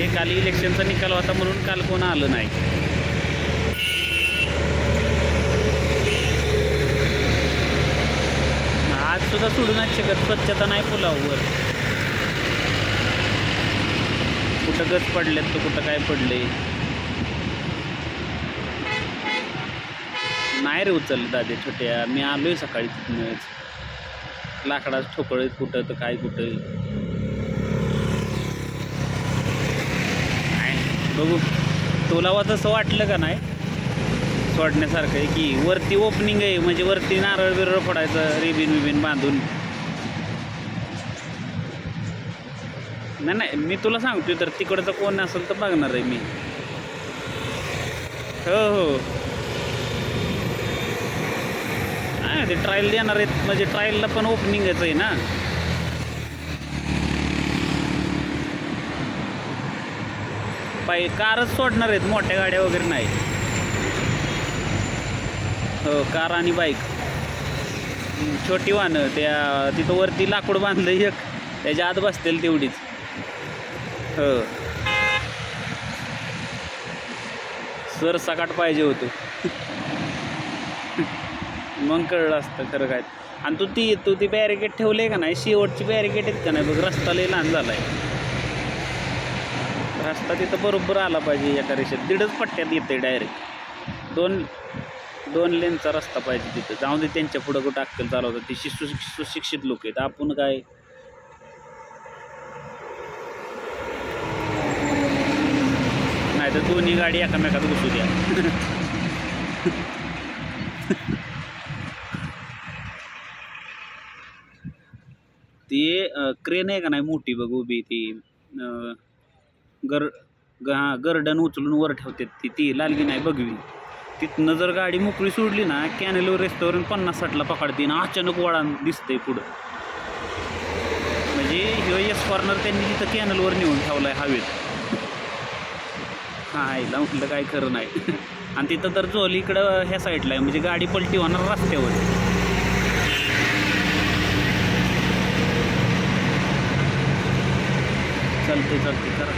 आहे, काल इलेक्शनचा निकाल होता म्हणून काल कोण आलं नाही. आज सुद्धा सोडू नाही शकत, स्वच्छता नाही पुलावर. कुठं गच पडलेत तर कुठं काय पडले नाही रे उचलले दादे छोट्या. मी आलोय सकाळी तिथूनच, लाकडाच ठोकळीत कुठं तर काय कुठं. बघू तुला तसं वाटलं का नाही सोडण्यासारखं आहे की वरती ओपनिंग आहे, म्हणजे वरती नारळ बिरळ फोडायचं रिबिन विबिन बांधून. नाही नाही मी तुला सांगतोय, तर तिकडचं कोण असेल तर बघणार आहे मी. हो हो हां, ते ट्रायल देणार आहेत, म्हणजे ट्रायलला पण ओपनिंगच आहे ना. कारच सोडणार आहेत, मोठ्या गाड्या वगैरे नाही. हो कार आणि बाईक, छोटी वाहनं. त्या तिथं वरती लाकूड बांधलं एक, त्याच्या आत बसतील तेवढीच. हो सर सकाट पाहिजे होतं मग कळलं असतं खरं काय. आणि तू ती बॅरिकेड ठेवले का नाही, शेवटची बॅरिकेड आहेत का नाही बघ, रस्ता लय लहान झाला आहे. रस्ता तिथं बरोबर आला पाहिजे, एका रेषेत 1.5 पट्ट्यात येते डायरेक्ट. दोन लेनचा रस्ता पाहिजे तिथं. जाऊन दे त्यांच्या पुढं कुठं अक्कल चालवतात, ती सुशिक्षित लोक आहेत. आपण काय नाही तर दोन्ही गाडी एकामेकात घुसू द्या. ती क्रेन आहे का नाही मोठी बघ उभी, ती गर्डन उचलून वर ठेवतात ती लालगी नाही बघवी. तिथनं जर गाडी मोकळी सोडली ना, कॅनलवर रेस्टॉरंट 50-60ला पकडते ना, अचानक वळण दिसतंय पुढं. म्हणजे ह्यो कॉर्नर त्यांनी तिथं कॅनलवर नेऊन ठेवलाय हवेत. हां आईला म्हटलं काय खरं नाही. आणि तिथं तर झोल इकडं ह्या साईडला आहे, म्हणजे गाडी पलटी होणार रस्त्यावर. चालते करा.